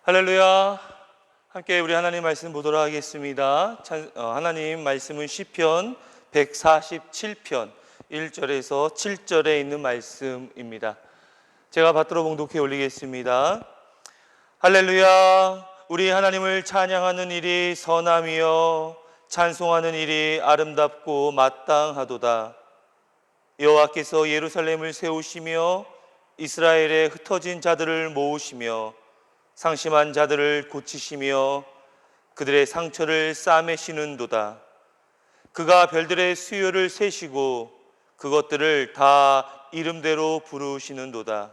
할렐루야. 함께 우리 하나님 말씀 보도록 하겠습니다. 하나님 말씀은 시편 147편 1절에서 7절에 있는 말씀입니다. 제가 받들어 봉독해 올리겠습니다. 할렐루야. 우리 하나님을 찬양하는 일이 선함이요 찬송하는 일이 아름답고 마땅하도다. 여호와께서 예루살렘을 세우시며 이스라엘에 흩어진 자들을 모으시며 상심한 자들을 고치시며 그들의 상처를 싸매시는도다. 그가 별들의 수요를 세시고 그것들을 다 이름대로 부르시는도다.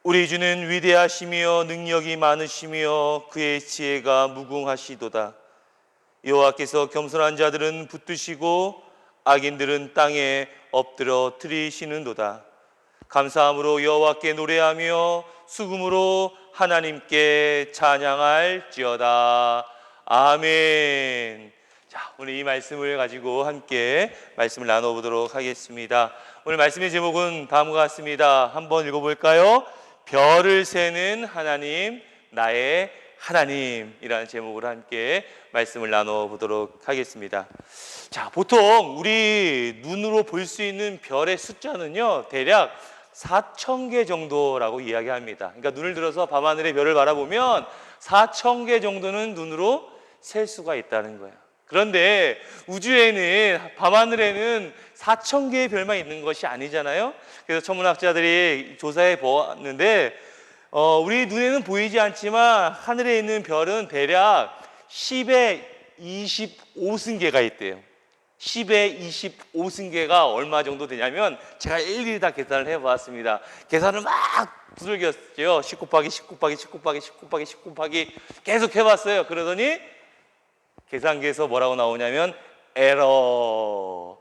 우리 주는 위대하시며 능력이 많으시며 그의 지혜가 무궁하시도다. 여호와께서 겸손한 자들은 붙드시고 악인들은 땅에 엎드려 드리시는도다. 감사함으로 여호와께 노래하며 수금으로 하나님께 찬양할지어다. 아멘. 자, 오늘 이 말씀을 가지고 함께 말씀을 나눠보도록 하겠습니다. 오늘 말씀의 제목은 다음과 같습니다. 한번 읽어볼까요? 별을 세는 하나님, 나의 하나님이라는 제목으로 함께 말씀을 나눠보도록 하겠습니다. 자, 보통 우리 눈으로 볼 수 있는 별의 숫자는요, 대략 4,000개 정도라고 이야기합니다. 그러니까 눈을 들어서 밤하늘의 별을 바라보면 4,000개 정도는 눈으로 셀 수가 있다는 거예요. 그런데 우주에는, 밤하늘에는 4,000개의 별만 있는 것이 아니잖아요. 그래서 천문학자들이 조사해 보았는데 우리 눈에는 보이지 않지만 하늘에 있는 별은 대략 10의 25승계가 있대요. 10의 25승계가 얼마 정도 되냐면 제가 일일이 다 계산을 해보았습니다. 계산을 막 두들겼죠. 10 곱하기 10 곱하기 10 곱하기 10 곱하기 10 곱하기 계속 해봤어요. 그러더니 계산기에서 뭐라고 나오냐면 에러.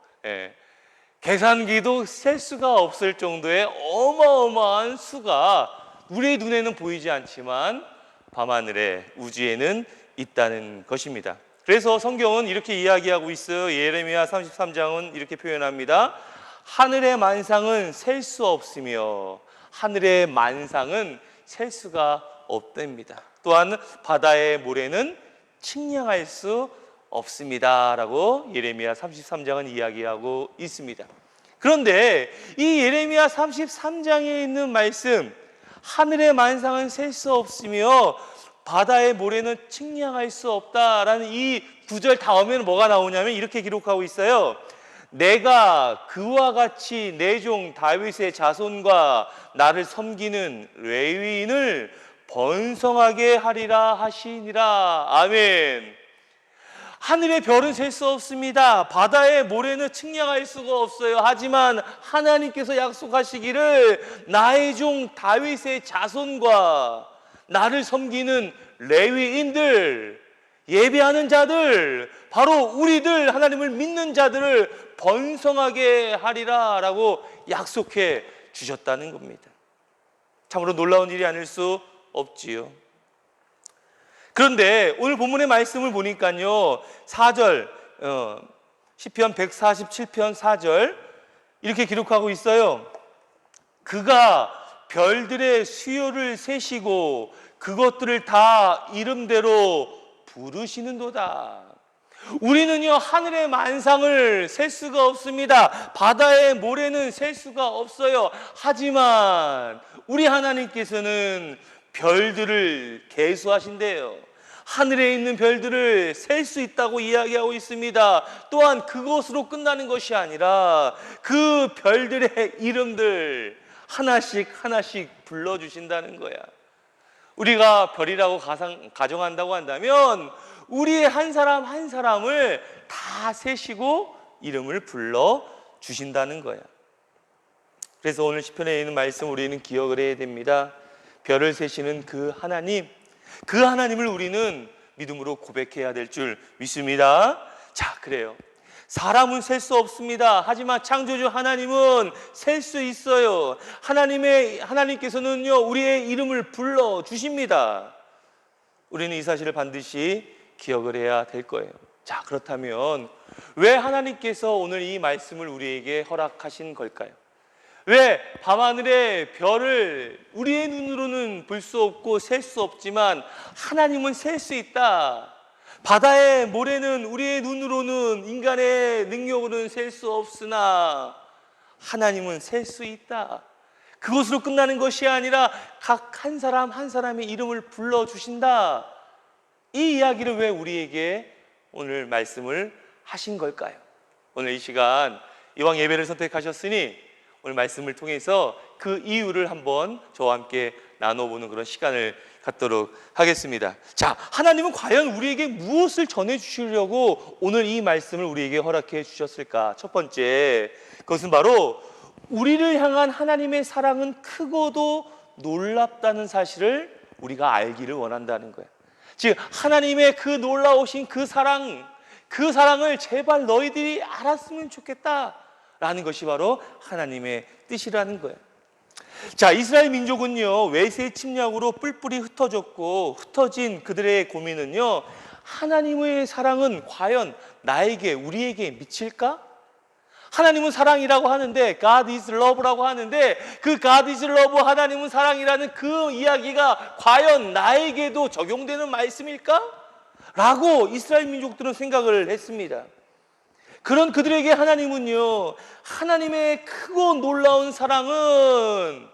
계산기도 셀 수가 없을 정도의 어마어마한 수가 우리 눈에는 보이지 않지만 밤하늘에 우주에는 있다는 것입니다. 그래서 성경은 이렇게 이야기하고 있어요. 예레미야 33장은 이렇게 표현합니다. 하늘의 만상은 셀 수 없으며 하늘의 만상은 셀 수가 없답니다. 또한 바다의 모래는 측량할 수 없습니다 라고 예레미야 33장은 이야기하고 있습니다. 그런데 이 예레미야 33장에 있는 말씀, 하늘의 만상은 셀 수 없으며 바다의 모래는 측량할 수 없다라는 이 구절 다음에는 뭐가 나오냐면 이렇게 기록하고 있어요. 내가 그와 같이 내 종 다윗의 자손과 나를 섬기는 레위인을 번성하게 하리라 하시니라. 아멘. 하늘의 별은 셀 수 없습니다. 바다의 모래는 측량할 수가 없어요. 하지만 하나님께서 약속하시기를 나의 종 다윗의 자손과 나를 섬기는 레위인들, 예배하는 자들, 바로 우리들, 하나님을 믿는 자들을 번성하게 하리라 라고 약속해 주셨다는 겁니다. 참으로 놀라운 일이 아닐 수 없지요. 그런데 오늘 본문의 말씀을 보니까요, 4절, 시편 147편 4절 이렇게 기록하고 있어요. 그가 별들의 수요를 세시고 그것들을 다 이름대로 부르시는도다. 우리는요, 하늘의 만상을 셀 수가 없습니다. 바다의 모래는 셀 수가 없어요. 하지만 우리 하나님께서는 별들을 계수하신대요. 하늘에 있는 별들을 셀 수 있다고 이야기하고 있습니다. 또한 그것으로 끝나는 것이 아니라 그 별들의 이름들 하나씩 하나씩 불러주신다는 거야. 우리가 별이라고 가정한다고 한다면 우리의 한 사람 한 사람을 다 세시고 이름을 불러주신다는 거야. 그래서 오늘 시편에 있는 말씀 우리는 기억을 해야 됩니다. 별을 세시는 그 하나님을 우리는 믿음으로 고백해야 될 줄 믿습니다. 자, 그래요. 사람은 셀 수 없습니다. 하지만 창조주 하나님은 셀 수 있어요. 하나님께서는요, 우리의 이름을 불러주십니다. 우리는 이 사실을 반드시 기억을 해야 될 거예요. 자, 그렇다면 왜 하나님께서 오늘 이 말씀을 우리에게 허락하신 걸까요? 왜 밤하늘의 별을 우리의 눈으로는 볼 수 없고 셀 수 없지만 하나님은 셀 수 있다. 바다의 모래는 우리의 눈으로는 인간의 능력으로는 셀 수 없으나 하나님은 셀 수 있다. 그것으로 끝나는 것이 아니라 각 한 사람 한 사람의 이름을 불러주신다. 이 이야기를 왜 우리에게 오늘 말씀을 하신 걸까요? 오늘 이 시간 이왕 예배를 선택하셨으니 오늘 말씀을 통해서 그 이유를 한번 저와 함께 나눠보는 그런 시간을 갖도록 하겠습니다. 자, 하나님은 과연 우리에게 무엇을 전해주시려고 오늘 이 말씀을 우리에게 허락해 주셨을까? 첫 번째, 그것은 바로 우리를 향한 하나님의 사랑은 크고도 놀랍다는 사실을 우리가 알기를 원한다는 거예요. 즉 하나님의 그 놀라우신 그 사랑을 제발 너희들이 알았으면 좋겠다라는 것이 바로 하나님의 뜻이라는 거예요. 자, 이스라엘 민족은요, 외세 침략으로 뿔뿔이 흩어졌고 흩어진 그들의 고민은요, 하나님의 사랑은 과연 나에게, 우리에게 미칠까? 하나님은 사랑이라고 하는데, God is love라고 하는데, 그 God is love, 하나님은 사랑이라는 그 이야기가 과연 나에게도 적용되는 말씀일까? 라고 이스라엘 민족들은 생각을 했습니다. 그런 그들에게 하나님은요, 하나님의 크고 놀라운 사랑은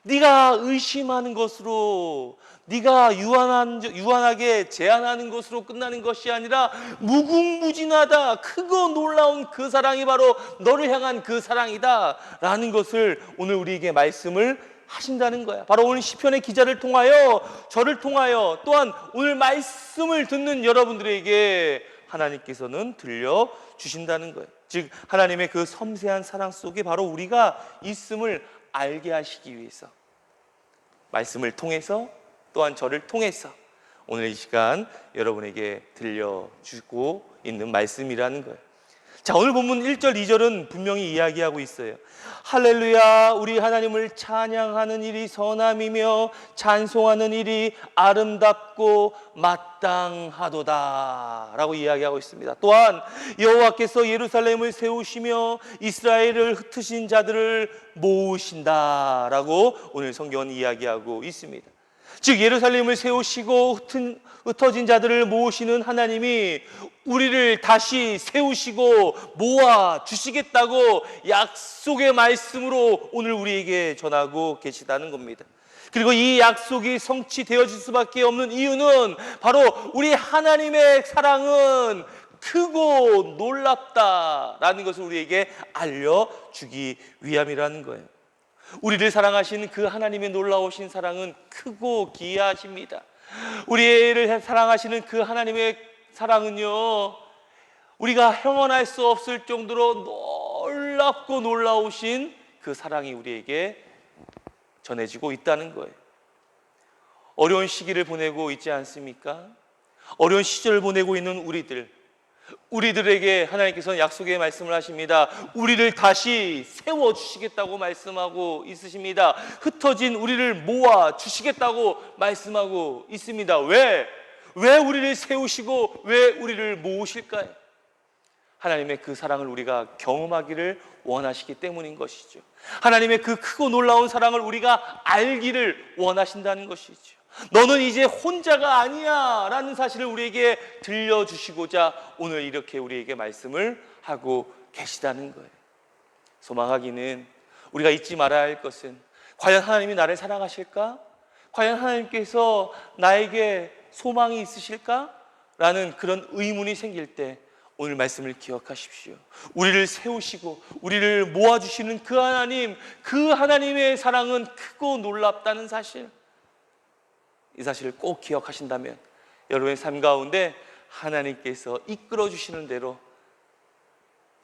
네가 의심하는 것으로, 네가 유한하게 제안하는 것으로 끝나는 것이 아니라 무궁무진하다, 크고 놀라운 그 사랑이 바로 너를 향한 그 사랑이다 라는 것을 오늘 우리에게 말씀을 하신다는 거야. 바로 오늘 시편의 기자를 통하여, 저를 통하여, 또한 오늘 말씀을 듣는 여러분들에게 하나님께서는 들려주신다는 거예요. 즉 하나님의 그 섬세한 사랑 속에 바로 우리가 있음을 알게 하시기 위해서 말씀을 통해서, 또한 저를 통해서 오늘 이 시간 여러분에게 들려주고 있는 말씀이라는 거예요. 자, 오늘 본문 1절 2절은 분명히 이야기하고 있어요. 할렐루야, 우리 하나님을 찬양하는 일이 선함이며 찬송하는 일이 아름답고 마땅하도다 라고 이야기하고 있습니다. 또한 여호와께서 예루살렘을 세우시며 이스라엘을 흩으신 자들을 모으신다 라고 오늘 성경은 이야기하고 있습니다. 즉 예루살렘을 세우시고 흩어진 자들을 모으시는 하나님이 우리를 다시 세우시고 모아 주시겠다고 약속의 말씀으로 오늘 우리에게 전하고 계시다는 겁니다. 그리고 이 약속이 성취되어질 수밖에 없는 이유는 바로 우리 하나님의 사랑은 크고 놀랍다라는 것을 우리에게 알려주기 위함이라는 거예요. 우리를 사랑하시는 그 하나님의 놀라우신 사랑은 크고 기이하십니다. 우리를 사랑하시는 그 하나님의 사랑은요, 우리가 형언할 수 없을 정도로 놀랍고 놀라우신 그 사랑이 우리에게 전해지고 있다는 거예요. 어려운 시기를 보내고 있지 않습니까? 어려운 시절을 보내고 있는 우리들에게 하나님께서는 약속의 말씀을 하십니다. 우리를 다시 세워주시겠다고 말씀하고 있으십니다. 흩어진 우리를 모아 주시겠다고 말씀하고 있습니다. 왜 우리를 세우시고 왜 우리를 모으실까요? 하나님의 그 사랑을 우리가 경험하기를 원하시기 때문인 것이죠. 하나님의 그 크고 놀라운 사랑을 우리가 알기를 원하신다는 것이죠. 너는 이제 혼자가 아니야 라는 사실을 우리에게 들려주시고자 오늘 이렇게 우리에게 말씀을 하고 계시다는 거예요. 소망하기는 우리가 잊지 말아야 할 것은, 과연 하나님이 나를 사랑하실까? 과연 하나님께서 나에게 소망이 있으실까? 라는 그런 의문이 생길 때 오늘 말씀을 기억하십시오. 우리를 세우시고 우리를 모아주시는 그 하나님, 그 하나님의 사랑은 크고 놀랍다는 사실, 이 사실을 꼭 기억하신다면 여러분의 삶 가운데 하나님께서 이끌어 주시는 대로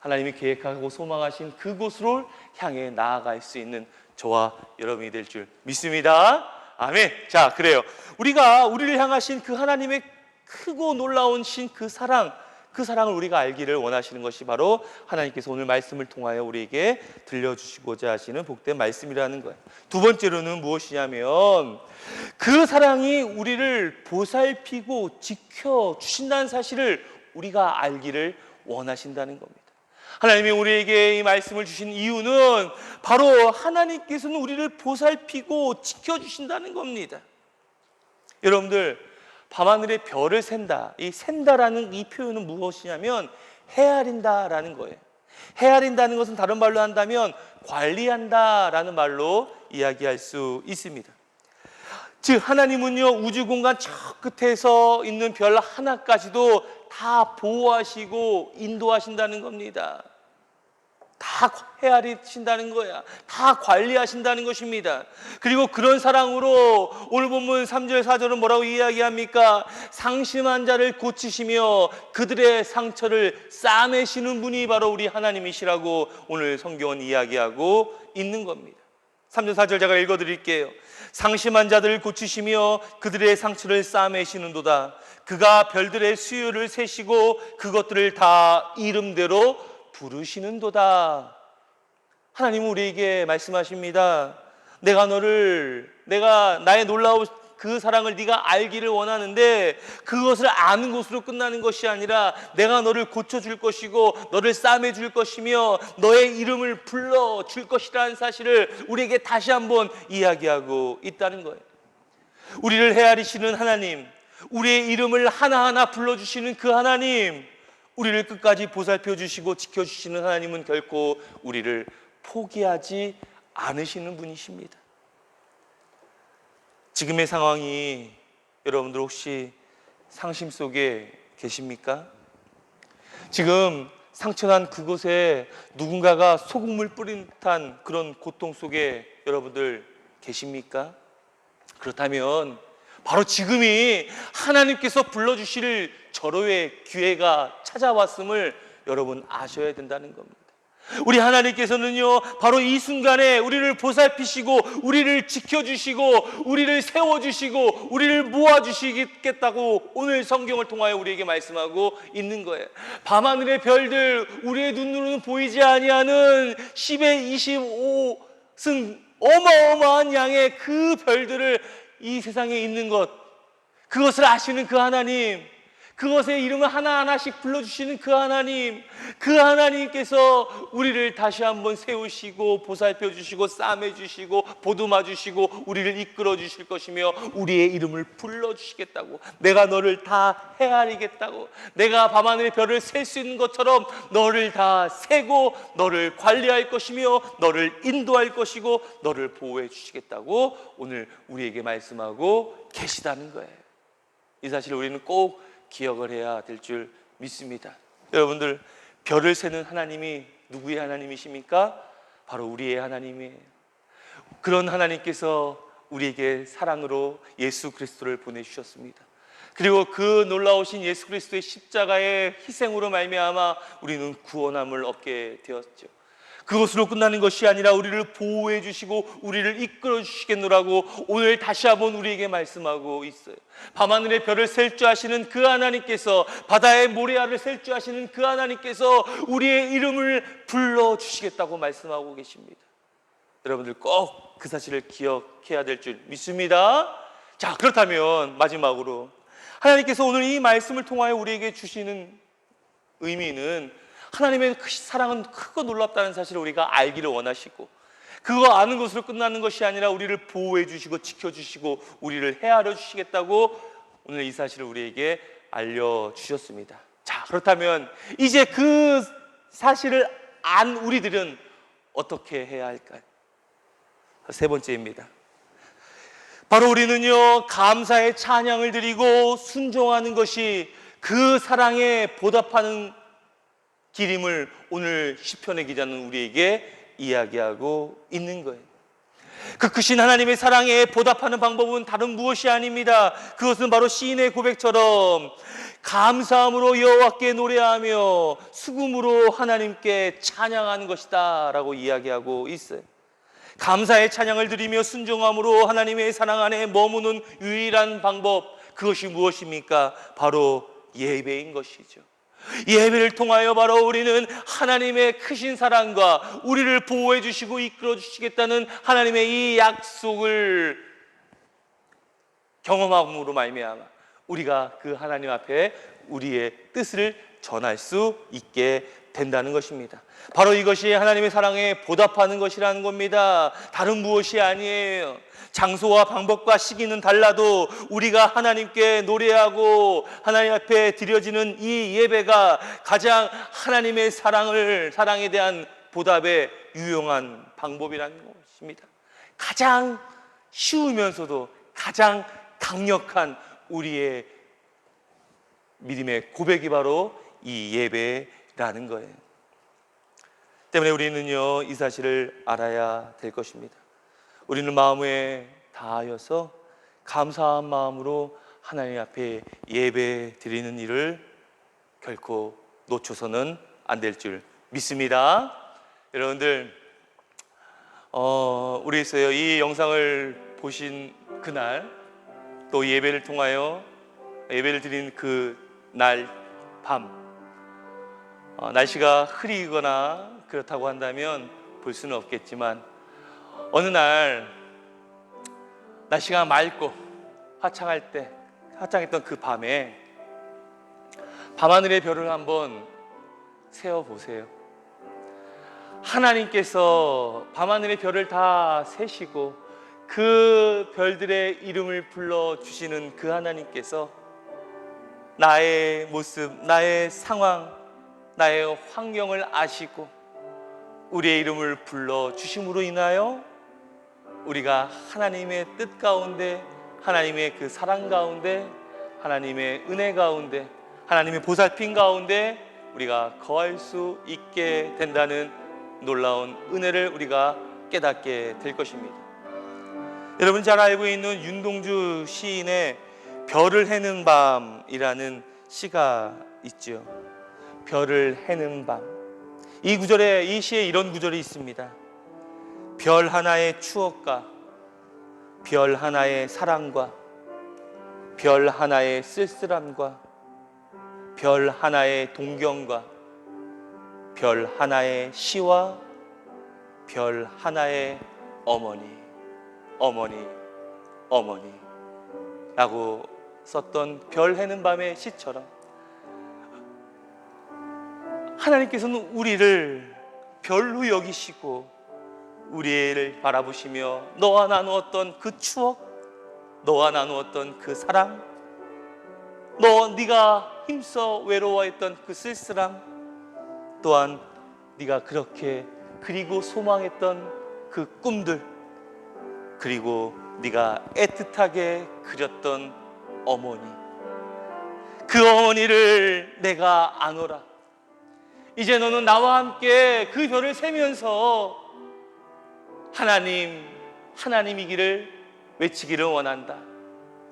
하나님이 계획하고 소망하신 그곳으로 향해 나아갈 수 있는 저와 여러분이 될 줄 믿습니다. 아멘. 자, 그래요. 우리를 향하신 그 하나님의 크고 놀라우신 그 사랑을 우리가 알기를 원하시는 것이 바로 하나님께서 오늘 말씀을 통하여 우리에게 들려주시고자 하시는 복된 말씀이라는 거예요. 두 번째로는 무엇이냐면 그 사랑이 우리를 보살피고 지켜주신다는 사실을 우리가 알기를 원하신다는 겁니다. 하나님이 우리에게 이 말씀을 주신 이유는 바로 하나님께서는 우리를 보살피고 지켜주신다는 겁니다. 여러분들, 밤하늘의 별을 샌다, 이 샌다라는 이 표현은 무엇이냐면 헤아린다라는 거예요. 헤아린다는 것은 다른 말로 한다면 관리한다라는 말로 이야기할 수 있습니다. 즉 하나님은요, 우주 공간 저 끝에서 있는 별 하나까지도 다 보호하시고 인도하신다는 겁니다. 다 헤아리신다는 거야. 다 관리하신다는 것입니다. 그리고 그런 사랑으로 오늘 본문 3절 4절은 뭐라고 이야기합니까? 상심한 자를 고치시며 그들의 상처를 싸매시는 분이 바로 우리 하나님이시라고 오늘 성경은 이야기하고 있는 겁니다. 3절 4절 제가 읽어드릴게요. 상심한 자들을 고치시며 그들의 상처를 싸매시는도다. 그가 별들의 수요를 세시고 그것들을 다 이름대로 부르시는도다. 하나님은 우리에게 말씀하십니다. 내가 나의 놀라운 그 사랑을 네가 알기를 원하는데 그것을 아는 것으로 끝나는 것이 아니라 내가 너를 고쳐줄 것이고 너를 싸매줄 것이며 너의 이름을 불러줄 것이라는 사실을 우리에게 다시 한번 이야기하고 있다는 거예요. 우리를 헤아리시는 하나님, 우리의 이름을 하나하나 불러주시는 그 하나님, 우리를 끝까지 보살펴 주시고 지켜주시는 하나님은 결코 우리를 포기하지 않으시는 분이십니다. 지금의 상황이 여러분들 혹시 상심 속에 계십니까? 지금 상처난 그곳에 누군가가 소금을 뿌린 듯한 그런 고통 속에 여러분들 계십니까? 그렇다면 바로 지금이 하나님께서 불러주실 절호의 기회가 찾아왔음을 여러분 아셔야 된다는 겁니다. 우리 하나님께서는요, 바로 이 순간에 우리를 보살피시고 우리를 지켜주시고 우리를 세워주시고 우리를 모아주시겠다고 오늘 성경을 통하여 우리에게 말씀하고 있는 거예요. 밤하늘의 별들, 우리의 눈으로는 보이지 아니하는 10의 25승 어마어마한 양의 그 별들을 이 세상에 있는 것, 그것을 아시는 그 하나님, 그것의 이름을 하나하나씩 불러주시는 그 하나님, 그 하나님께서 우리를 다시 한번 세우시고 보살펴 주시고 싸매 주시고 보듬어 주시고 우리를 이끌어 주실 것이며 우리의 이름을 불러주시겠다고, 내가 너를 다 헤아리겠다고, 내가 밤하늘의 별을 셀 수 있는 것처럼 너를 다 세고 너를 관리할 것이며 너를 인도할 것이고 너를 보호해 주시겠다고 오늘 우리에게 말씀하고 계시다는 거예요. 이 사실을 우리는 꼭 기억을 해야 될 줄 믿습니다. 여러분들, 별을 세는 하나님이 누구의 하나님이십니까? 바로 우리의 하나님이에요. 그런 하나님께서 우리에게 사랑으로 예수 그리스도를 보내주셨습니다. 그리고 그 놀라우신 예수 그리스도의 십자가의 희생으로 말미암아 우리는 구원함을 얻게 되었죠. 그것으로 끝나는 것이 아니라 우리를 보호해 주시고 우리를 이끌어 주시겠노라고 오늘 다시 한번 우리에게 말씀하고 있어요. 밤하늘의 별을 셀 줄 아시는 그 하나님께서, 바다의 모래알을 셀 줄 아시는 그 하나님께서 우리의 이름을 불러 주시겠다고 말씀하고 계십니다. 여러분들 꼭 그 사실을 기억해야 될 줄 믿습니다. 자, 그렇다면 마지막으로 하나님께서 오늘 이 말씀을 통하여 우리에게 주시는 의미는, 하나님의 사랑은 크고 놀랍다는 사실을 우리가 알기를 원하시고 그거 아는 것으로 끝나는 것이 아니라 우리를 보호해 주시고 지켜주시고 우리를 헤아려 주시겠다고 오늘 이 사실을 우리에게 알려주셨습니다. 자, 그렇다면 이제 그 사실을 안 우리들은 어떻게 해야 할까요? 세 번째입니다. 바로 우리는요, 감사의 찬양을 드리고 순종하는 것이 그 사랑에 보답하는 길임을 오늘 시편의 기자는 우리에게 이야기하고 있는 거예요. 그 크신 하나님의 사랑에 보답하는 방법은 다른 무엇이 아닙니다. 그것은 바로 시인의 고백처럼 감사함으로 여호와께 노래하며 수금으로 하나님께 찬양하는 것이다 라고 이야기하고 있어요. 감사의 찬양을 드리며 순종함으로 하나님의 사랑 안에 머무는 유일한 방법, 그것이 무엇입니까? 바로 예배인 것이죠. 예배를 통하여 바로 우리는 하나님의 크신 사랑과 우리를 보호해 주시고 이끌어 주시겠다는 하나님의 이 약속을 경험함으로 말미암아 우리가 그 하나님 앞에 우리의 뜻을 전할 수 있게 된다는 것입니다. 바로 이것이 하나님의 사랑에 보답하는 것이라는 겁니다. 다른 무엇이 아니에요. 장소와 방법과 시기는 달라도 우리가 하나님께 노래하고 하나님 앞에 드려지는 이 예배가 가장 하나님의 사랑에 대한 보답에 유용한 방법이라는 것입니다. 가장 쉬우면서도 가장 강력한 우리의 믿음의 고백이 바로 이 예배라는 거예요. 때문에 우리는요, 이 사실을 알아야 될 것입니다. 우리는 마음에 다하여서 감사한 마음으로 하나님 앞에 예배 드리는 일을 결코 놓쳐서는 안 될 줄 믿습니다. 여러분들, 우리 있어요. 이 영상을 보신 그날, 또 예배를 통하여 예배를 드린 그 날 밤, 날씨가 흐리거나 그렇다고 한다면 볼 수는 없겠지만, 어느 날 날씨가 맑고 화창했던 그 밤에 밤하늘의 별을 한번 세어보세요. 하나님께서 밤하늘의 별을 다 세시고 그 별들의 이름을 불러주시는 그 하나님께서 나의 모습, 나의 상황, 나의 환경을 아시고 우리의 이름을 불러주심으로 인하여 우리가 하나님의 뜻 가운데, 하나님의 그 사랑 가운데, 하나님의 은혜 가운데, 하나님의 보살핌 가운데 우리가 거할 수 있게 된다는 놀라운 은혜를 우리가 깨닫게 될 것입니다. 여러분 잘 알고 있는 윤동주 시인의 별을 해는 밤이라는 시가 있죠. 별을 해는 밤. 이 시에 이런 구절이 있습니다. 별 하나의 추억과 별 하나의 사랑과 별 하나의 쓸쓸함과 별 하나의 동경과 별 하나의 시와 별 하나의 어머니 라고 썼던 별 해는 밤의 시처럼 하나님께서는 우리를 별로 여기시고 우리를 바라보시며 너와 나누었던 그 추억, 너와 나누었던 그 사랑, 네가 힘써 외로워했던 그 쓸쓸함, 또한 네가 그렇게 그리고 소망했던 그 꿈들, 그리고 네가 애틋하게 그렸던 어머니, 그 어머니를 내가 아노라. 이제 너는 나와 함께 그 별을 세면서 하나님이기를 외치기를 원한다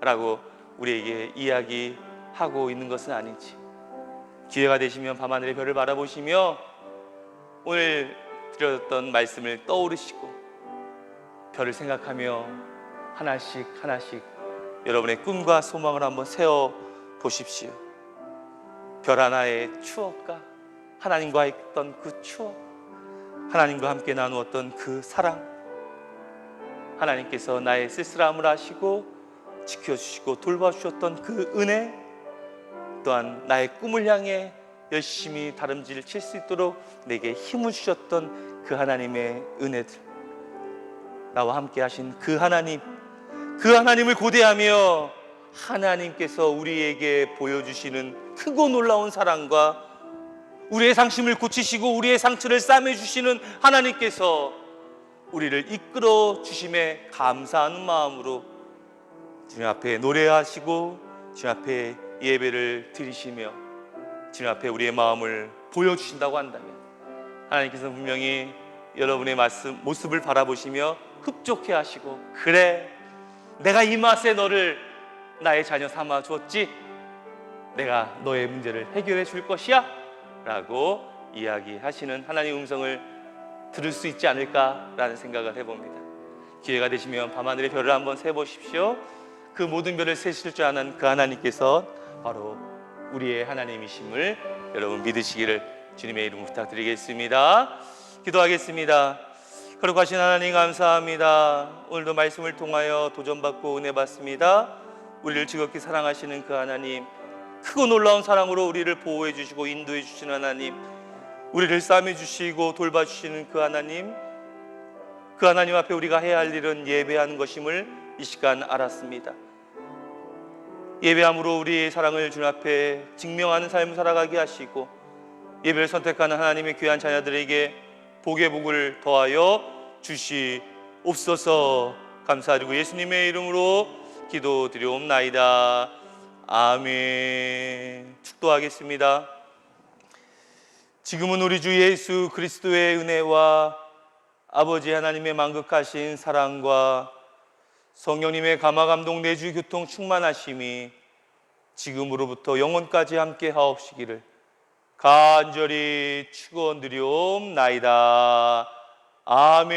라고 우리에게 이야기하고 있는 것은 아닌지, 기회가 되시면 밤하늘의 별을 바라보시며 오늘 드렸던 말씀을 떠오르시고 별을 생각하며 하나씩 여러분의 꿈과 소망을 한번 세워 보십시오. 별 하나의 추억과 하나님과 했던 그 추억, 하나님과 함께 나누었던 그 사랑, 하나님께서 나의 쓸쓸함을 아시고 지켜주시고 돌봐주셨던 그 은혜, 또한 나의 꿈을 향해 열심히 다름질 칠 수 있도록 내게 힘을 주셨던 그 하나님의 은혜들, 나와 함께 하신 그 하나님을 고대하며 하나님께서 우리에게 보여주시는 크고 놀라운 사랑과 우리의 상심을 고치시고 우리의 상처를 싸매주시는 하나님께서 우리를 이끌어 주심에 감사하는 마음으로 주님 앞에 노래하시고 주님 앞에 예배를 드리시며 주님 앞에 우리의 마음을 보여주신다고 한다면 하나님께서 분명히 여러분의 모습을 바라보시며 흡족해 하시고, 그래, 내가 이 맛에 너를 나의 자녀 삼아 주었지, 내가 너의 문제를 해결해 줄 것이야 라고 이야기하시는 하나님의 음성을 들을 수 있지 않을까라는 생각을 해봅니다. 기회가 되시면 밤하늘의 별을 한번 세보십시오. 그 모든 별을 세실 줄 아는 그 하나님께서 바로 우리의 하나님이심을 여러분 믿으시기를 주님의 이름으로 부탁드리겠습니다. 기도하겠습니다. 거룩하신 하나님 감사합니다. 오늘도 말씀을 통하여 도전받고 은혜 받습니다. 우리를 지극히 사랑하시는 그 하나님, 크고 놀라운 사랑으로 우리를 보호해 주시고 인도해 주시는 하나님, 우리를 싸매 주시고 돌봐주시는 그 하나님 앞에 우리가 해야 할 일은 예배하는 것임을 이 시간 알았습니다. 예배함으로 우리의 사랑을 주님 앞에 증명하는 삶을 살아가게 하시고, 예배를 선택하는 하나님의 귀한 자녀들에게 복의 복을 더하여 주시옵소서. 감사드리고 예수님의 이름으로 기도드리옵나이다. 아멘. 축도하겠습니다. 지금은 우리 주 예수 그리스도의 은혜와 아버지 하나님의 만극하신 사랑과 성령님의 감화감동 내주 교통 충만하심이 지금으로부터 영원까지 함께 하옵시기를 간절히 축원드리옵나이다. 아멘.